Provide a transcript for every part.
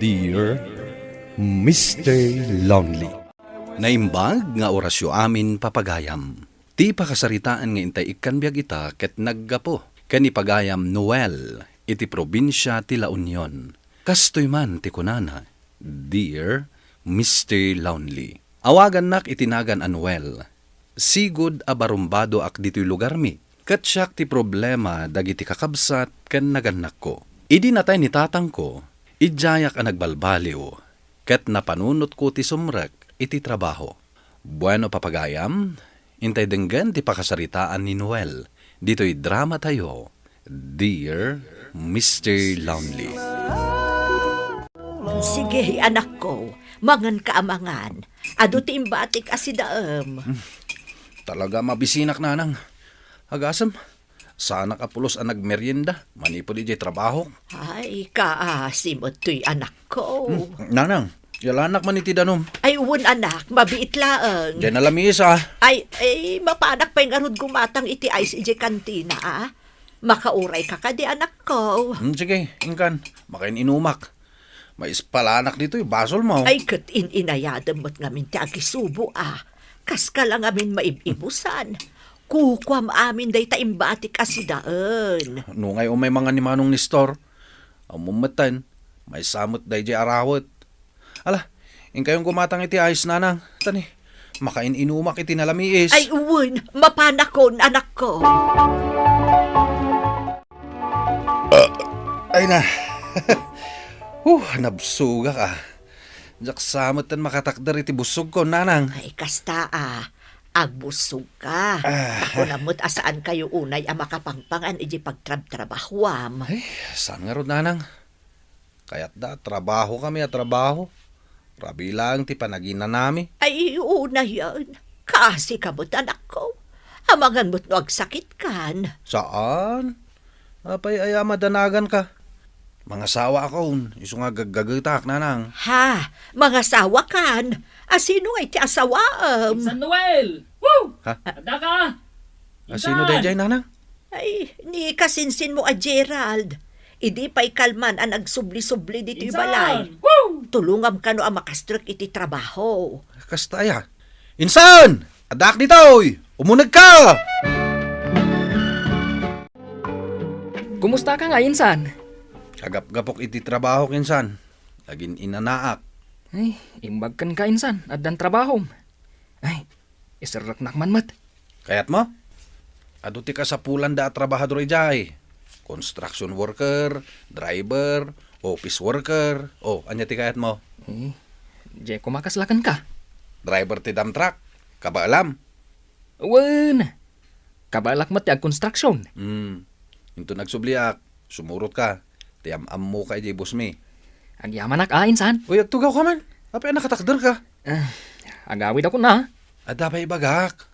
Dear Mr. Lonely. Naimbag nga orasyo amin papagayam. Ti pakasaritaan nga intay ikan biyag ita ket naggapo. Kani pagayam Noel iti probinsya ti La Union. Kastoy man ti kunana. Dear Mr. Lonely. Awagan nak itinagan a Noel. Sigud a barumbado ak dito'y lugar mi. Kat siyak ti problema dagiti kakabsat ken naganak ko. Idi natay ni tatang ko. Idjayak ang nagbalbaliw, ket napanunot ko ti sumrek iti trabaho. Bueno papagayam, intay denggan ti pakasaritaan ni Noel. Dito'y drama tayo, Dear Mr. Lonely. Sige, anak ko, mangan kaamangan. Ado ti imbatik asidaem. Talaga mabisinak nanang. Agasam, sana kapulos ang nagmerienda, manipod ijay trabaho. Ay, kaasimot to'y anak ko. Nanang, yalanak man iti danom. Ay, uwan anak, mabiit laeng. Diyan nalamis ah. Ay, mapanak pa yung arod gumatang iti ice ijay kantina, ah. Makauray ka di anak ko. Sige, ingkan, makain inumak. May ispalanak dito yung basol mo. Ay, kat inayadam mo't ngamin ti agisubo, ah. Kas ka lang amin maibibusan. Kukwam amin day taimbatik asidaan. Nungay umay mga ni Manong Nestor. Amumatan, may samot day jay arawat. Ala, kayong gumatang iti ayos nanang. Tani, makain inumak iti nalamiis. Ay, uwan, mapanakon, anak ko. Ay na. Nabsuga ka. Jak samot tan makatakdar iti busog ko, nanang. Ay, kasta agbusog ka. Ako namot asaan kayo unay ang makapangpangan iji pagtrab-trabahwam. Ay, saan nga ron, nanang? Kaya't trabaho kami at trabaho. Rabi lang ti panaginan nami. Ay, una yan. Kasi kamot, anak ko. Amangan mo't no agsakit kan. Saan? Apay ay madanagan ka. Mga sawa ako, iso nga gagagitak, nanang. Ha, mga sawa kan. Asino ay ti asawaam? San Noel! Woo! Ha? Ada ka! Sino day jay, nanang? Ay, ni kasinsin mo a Gerald. Idi pa'y kalman ang nagsubli-subli dito yung balay. Woo! Tulungam ka no ang makastruk iti trabaho. Kastaya. Insan! Adak ditoy! Umunag ka! Kumusta ka nga, Insan? Kagap-gapok iti trabaho, kinsan. Lagin inanaak. Ay, imbag kan ka, Insan. Adan trabaho. Ay, isarak nakman mat. Kayat mo? Aduti ka sa pulan da trabahador ijay. Construction worker, driver, office worker. Anya ti kayat mo? Eh, di kumakaslakan ka. Driver ti dump truck. Kaba alam? Wan! Kabalak mat yung construction. Into nagsubliak. Sumurot ka. Tiyam-am mo ka ijay boss mi. Agyaman Insan. Uy, agtugaw ka man. Apay nakatakder ka. Agawid ako na. Ada pa ibagak.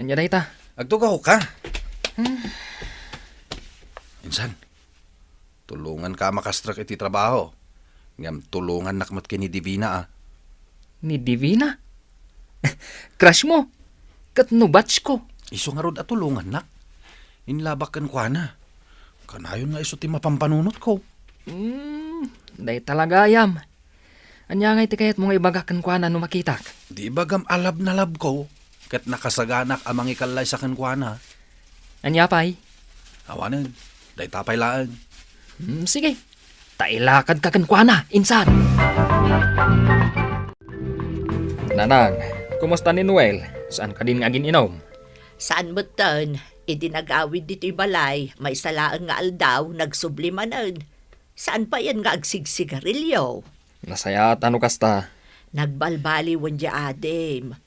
Anya dahi ta. Agtugaw ka. Insan, tulungan ka makastrak iti trabaho. Ngam tulungan nakmat kini Divina ah. Ni Divina? Crush mo? Katnubatch ko. Iso nga rod at tulungan nak. Inlabak kan kwa na. Kanayon nga iso ti mapampanunot ko. Dahi talaga ayam. Anya nga iti kayat mga ibagakan kwa na numakitak. Di bagam alab na lab ko. Kat nakasaganak amang ikalay sa kankwana. Anya pa'y? Awanan, dahi tapay laan. Sige. Tailakad ka kan kwa na, Insan. Nanang, kumusta ni Noel? Saan ka din nga gininom? Saan mo tan? Idinagawid dito'y balay. May salaan nga aldaw, nagsublimanan. Saan pa yan nga agsigsigarilyo? Nasaya at ano kasta? Nagbalbali wanya adem.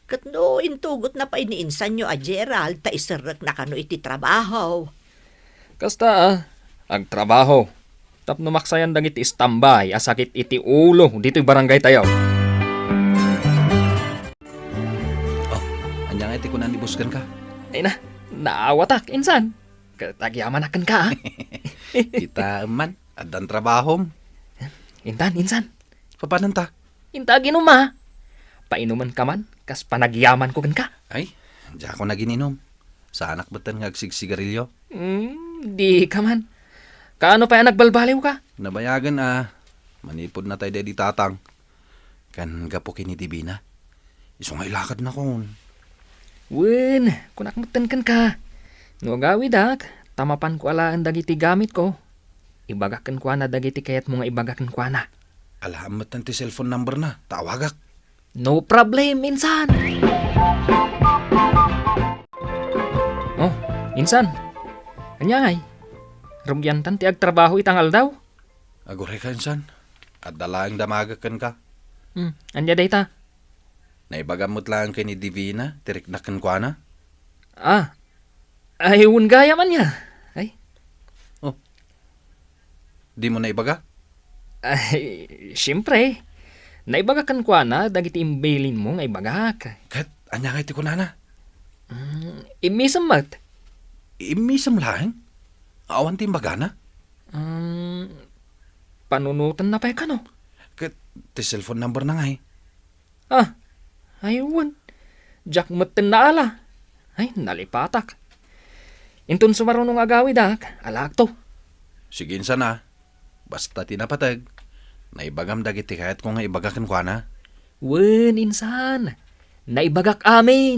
Katno intugot na pa iniinsan nyo a Gerald ta isarak na kano iti trabaho. Kasta agtrabaho. Tapno maksayan dang iti istambay, asakit iti ulo, dito'y barangay tayo. Anya nga iti kunan ibuskan ka. Ay na, naawatak, Insan. Katagyamanakan ka, Kita man, adan trabahom. Insan. Papananta? Inta ginuma. Painuman ka man, kas panagyaman ko kan ka. Ay, di ako nagininom. Sa anak batan nga agsigsigarilyo. Di ka man. Kaano pa yan nagbalbaliw ka? Nabayagan Manipod na tayo di tatang. Kan gapo kini Divina. Isungay lakad na kon. Wen, kung nakmutan kan ka. No gawi dak, tamapan ko alaan dagiti gamit ko. Ibagakan ko na dagiti kayat mo nga ibagakan ko na. Alamat ng ti cellphone number na. Tawagak. No problem, insan. Oh, insan. Anyay. Rugyantan ti agtrabaho itangal daw. Agore ka insan. At dalaang damagakan ka. Anya day ta. Naibagamot lang kay ni Divina. Tiriknakan ko na. Ayun gaya man niya. Ay, Di mo naibaga? siyempre. Naibagakan ko na dagiti imbailin mo nga ibagak. Kat, anya kay ti ko na. Imisam mat. Imisam lang. Awan ti imbaga na. Panunutan na pa ka no? Kat, ti cellphone number na nga eh. Ayun. Jack matin na ala. Ay, nalipatak. Intun sumarunong agawi dak, alak to. Sige insan na. Basta tinapatag. Naibagam dagiti kayat ko nga ibagakan ko na. Wen, insan. Naibagak amin.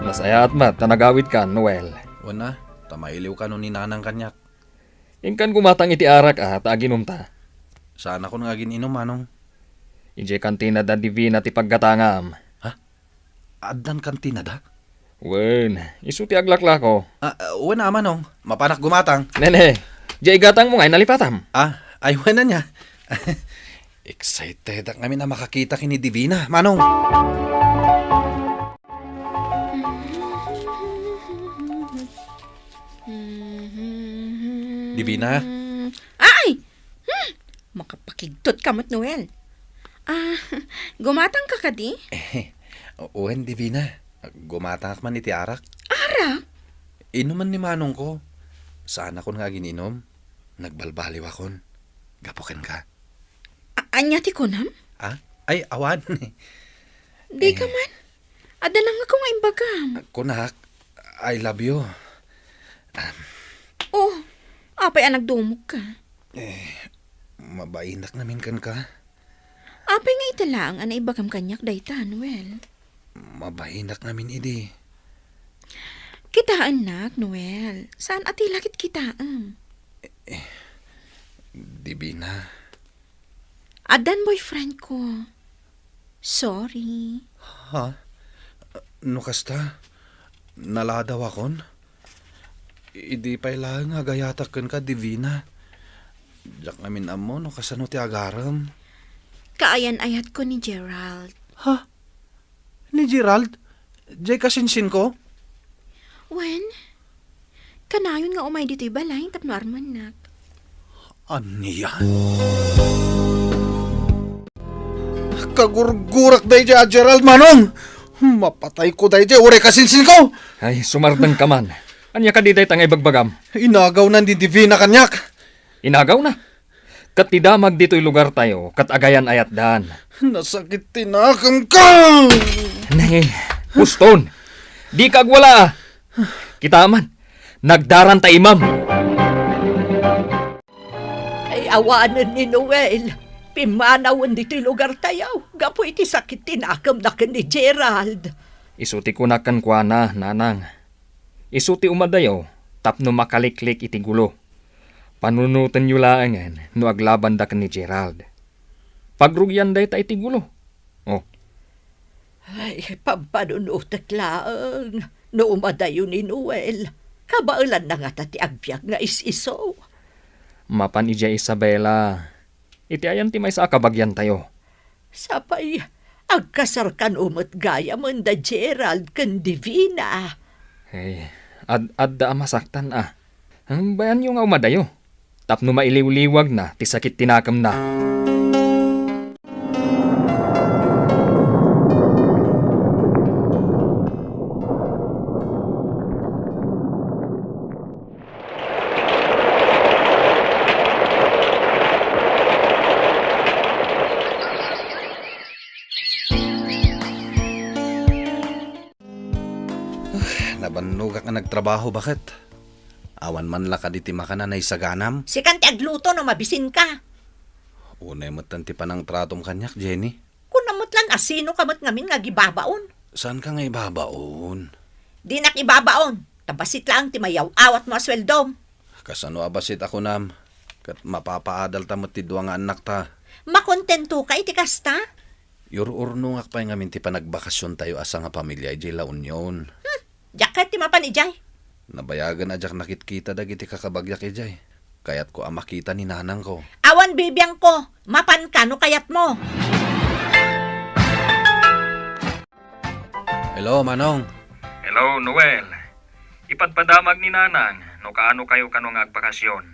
Masaya at mat, tanagawit ka, Noel. Wana, tamailiw ka nun ni nanang kanyak. Ingkan gumatang iti arak at aginom ta. Sana ko nga gininom manong. Ije kantina da divina ti paggatangam. Addan kantina da? Wen, isu ti aglakla ko. Wana manong, mapanak gumatang. Nene, jay gatang mo ngay nalipatam. Ay wana niya. Excited ang kami na makakita kini Divina, manong. Divina, Ay! Makapakigtot ka mo't, Noel. Gumatang ka kadi? uwan Divina. Gumatang man iti arak. Arak? Inuman ni manong ko. Saan ako nga gininom? Nagbalbaliw akon. Gapukin ka. Anya ti kunam? Ay, awan. Di ka man. Ada na nga kung imbagam. Kunak, I love you. Oh, apay ang nagdumog ka. Mabainak namin kan ka. Apay nga italang ang naibagam kanyak dayta, Noel. Mabainak namin idi. Kitaan nak, Noel. Saan ati lakit kitaan? Divina. Adan boyfriend ko. Sorry. Ha? No kasta? Naladaw akon? Idi pa ilang agayatak ka, Divina. Diyak namin amo, no kasano ti agaram. Kaayan ayat ko ni Gerald. Ha? Ni Gerald? Jay kasinsin ko? Wen? Kanayon nga umay dito'y balay, tapno arman nak. Aniya? Kagurgurak day dya, Gerald, manong! Mapatay ko day dya, ure kasinsin ko! Ay, sumardang ka man. Anya ka di day tangay bagbagam. Inagaw na ni Divina kanyak! Inagaw na. Kat tidamag dito'y lugar tayo, kat agayan ayat daan. Nasakit tinakam ka! Nay, Huston, di kagwala. Kita man, nagdaran ta imam. Ay awanan ni Noel. Pimanawan dito'y lugar tayaw. Gapo iti sakit tinakam na ka ni Gerald. Isuti ko na kan kuana, nanang. Isuti umadayo, tapno makaliklik iti gulo. Panunutan yu laangan, no aglaban da kan ni Gerald. Pagrugyan day ta iti gulo. Oh, Ay, pampanunutak laang. No umadayo ni Noel. Kabailan na nga tati agbyag nga is-iso. mapan ija Isabela. Iti ayan ti may sa kabagyan tayo. Sapay, agkasarkan umot gaya mo da Gerald kan Divina. Hey, ad-da masaktan ah. Ang bayan yung nga umadayo. Tapno mailiw-liwag na, ti sakit tinakam na. Nabanuga ka nagtrabaho, bakit? Awan man la ka di ti makanan ay saganam. Si kan ti agluto no mabisin ka. Unay matan ti panang tratom kanyak, Jenny. Kung namutlan asino kamot ngamin nga gibabaon. Saan ka nga ibabaon? Di nak ibabaon. Tabasit lang ti mayaw awat mo asweldom. Kasano abasit ako nam? Kat mapapaadal tamot ti duwa nga anak ta. Makontento ka iti kasta? Yururnungak pa nga minti pa nagbakasyon tayo asa nga pamilya ijay La Union. Jacket ti mapanijay. Nabayagan na jak nakitkita dagiti kakabagyak ijay. Kayat ko ang makita ni nanang ko. Awan bibiyang ko. Mapan ka no kayat mo. Hello, Manong. Hello, Noel. Ipadpadamag ni Nanang, no kaano kayo kanong agbakasyon.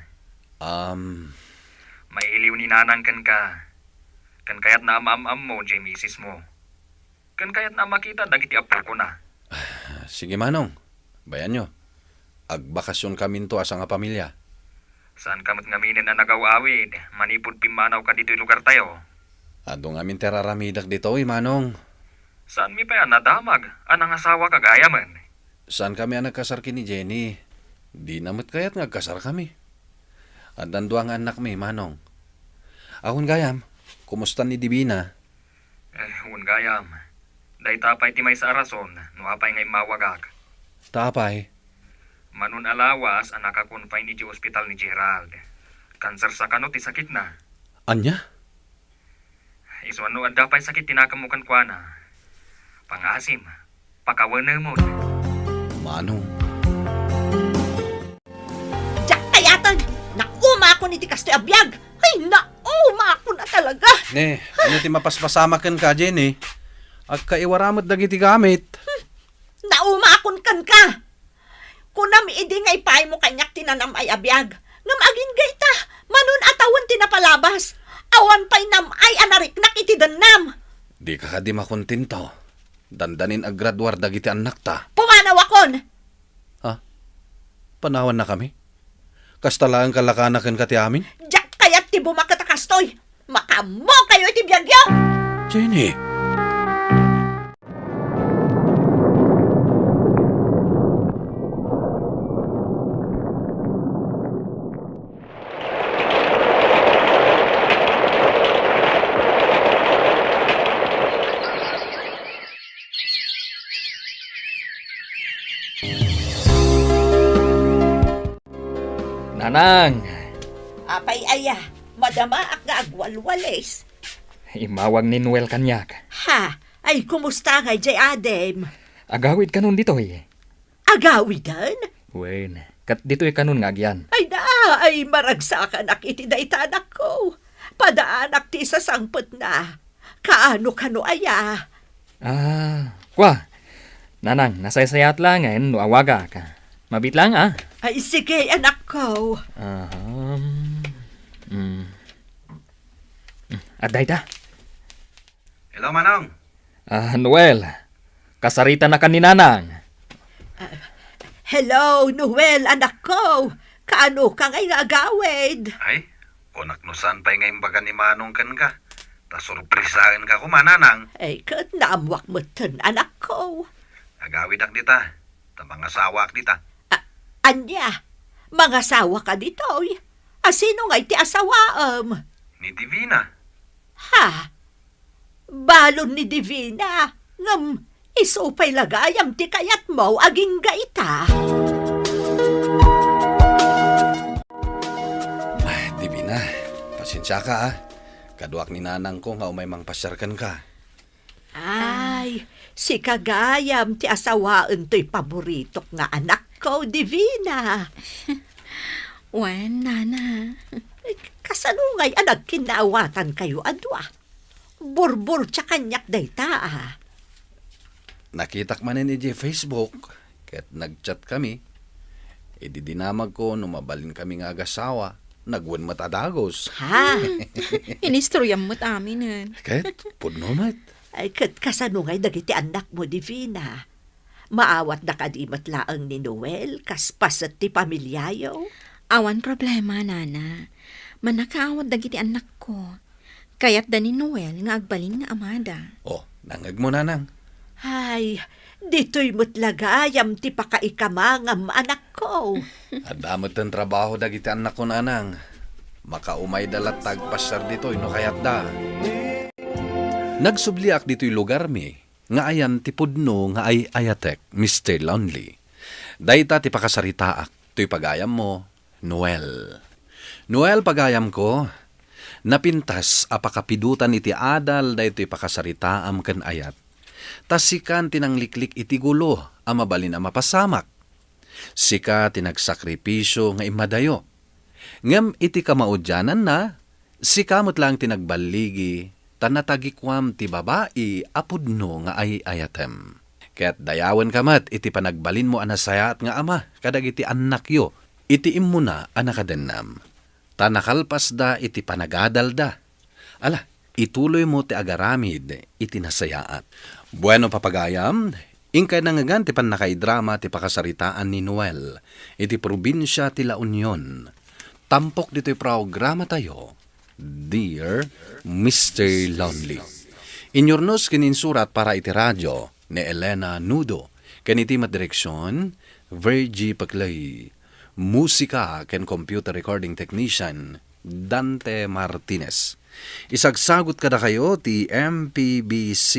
Mailiw ni Nanang kan ka. Kan kayat na amam mo, jay misis mo. Kan kayat na makita, dagiti apo ko na. Sige, Manong. Bayan nyo. Agbakasyon kami to asa nga pamilya. Saan kamot ngaminin na nagawawid, manipod pimanaw ka dito'y lugar tayo. Ado nga min teraramidak dito, Manong. Saan mi pa yan nadamag, anang asawa kagaya man. Saan kami ang nagkasar kini Jenny? Di namit kaya't nagkasar kami. At dandua nga anak mi, Manong. Ahon gayam, kumusta ni Divina? Hun gayam. Day tapay ti may sa arason, no apay ngay mawagag. Tapay. Manun alawas, ang nakakonfine iti ospital ni Gerald. Kanser sa kanot ti sakit na. Anya? Iswano at dapay sakit tinakamukan kwa na. Pangasim, pakawana mo. Manong. Jack kayatan. Nauma ako ni ti kastoy abiyag. Ay, nauma ako na talaga. Ne, ano ti mapaspasamakan ka, Jenny? Agkaiwaramot dagiti gamit. Nauma akon kan ka. Kunam idi ngay pay mo kanyak tinanam ay abiyag. Ngam agin gayta. Manun atawan tinapalabas. Awan pay nam ay anarik nakiti danam. Di ka di makontento. Dandanin aggraduar dagiti anak ta. Pumanaw akon. Panawan na kami. Kastalaan kalakanakan ka ti amin. Jack kayat ti bumakatakastoy. Makamo kayo iti biyagyo. Jenny. Nanang, Apay aya. Madama ak nga agwalwales. imawag ni Noel kanyak. Ha? Ay kumusta kay Jay Adem? Agawid kanon dito Agawidan? Wen, kat dito'y kanon nga agyan. Ay da, ay maragsakan ak iti daytanak ko. Padaanak ti sa sangpot na. Kaano kano aya? Kwa, Nanang, nasaysayat lang ngayon, no awaga ka. Mabit lang Ay sige anak ko. Aday ta. Hello, Manong. Noel, kasarita na ka ni Nanang. Hello, Noel, anak ko. Kaano ka ngay agawid? Ay, kunak no saan pa'y ngayong baga ni Manong kan ka. Ta surprisahan ka ko, Mananang. Ay kat naamwak mo tan, anak ko. Agawid ak dita. Ta mga sawak dita. Anya, mga sawa ka dito. Asino ngay ti asawaam? Ni Divina. Ha? Balon ni Divina. Ngam, isupay lagayam ti kayat mo aging gaita. Ay, Divina, pasensya ka Kaduak ni nanang ko nga umay mang pasyarkan ka. Ay, si kagayam ti asawaan to'y paboritok nga anak ko, Divina. Wen, Nana. Kasanungay anak kinawatan kayo adwa. Burbur tsa kanyak dayta Nakitak man ni Facebook, ket nagchat kami. Ididinamag ko numabalin kami nga agasawa, nagwan matadagos. Ha? Inistoryam mo't amin. Ket, pudno mat. Ay, kat kasanungay dagiti anak mo, Divina. Maawat na kadimat laang ni Noel, kaspas at ti pamilyayo. Awan problema, Nana. Manakaawad dagiti anak ko. Kaya't da ni Noel nga agbalin nga amada. Oh, nangag mo nanang. Ay, dito'y mutlagayam ti pakaikamangam anak ko. Adamot ang trabaho dagiti anak ko nanang. Makaumay dalat tagpasyar dito'y no kayat da. Nagsubliak dito'y lugar mi, nga ayan ti pudno nga ay ayatek, Mr. Lonely. Dayta ti pakasaritaak, to'y pagayam mo, Noel. Noel pagayam ko, napintas apakapidutan iti adal daytoy pakasaritaam ken ayat. Tasikan tinangliklik iti gulo, amabalin a mapasamak. Sika tinagsakripisyo nga imadayo. Ngem iti kamaudyanan na, sikamot lang tinagbaligi, tanatagikwam ti babae apudno nga ay ayatem. Kaya't dayawan kamat iti panagbalin mo anasayat nga ama, kadag iti anak yo, iti imuna anakadennam. Tanakalpas da iti panagadal da. Ala, ituloy mo ti agaramid iti nasayaat. Bueno papagayam, ingkay nangagan ti panakaidrama ti pakasaritaan ni Noel, iti probinsya ti La Union. Tampok dito'y programa tayo, Dear Mr. Lonely. Inyornos kininsurat para iti radyo ni Elena Nudo, kaniti direksyon, Virgie Paclay. Musika ken computer recording technician, Dante Martinez. Isagsagot kada kayo ti MPBC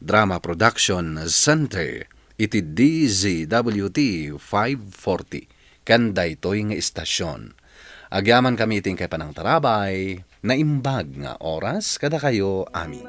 Drama Production Center iti DZWT 540 kanday toy nga istasyon. Agyaman kami iting kay panang tarabay na imbag nga oras kada kayo amin.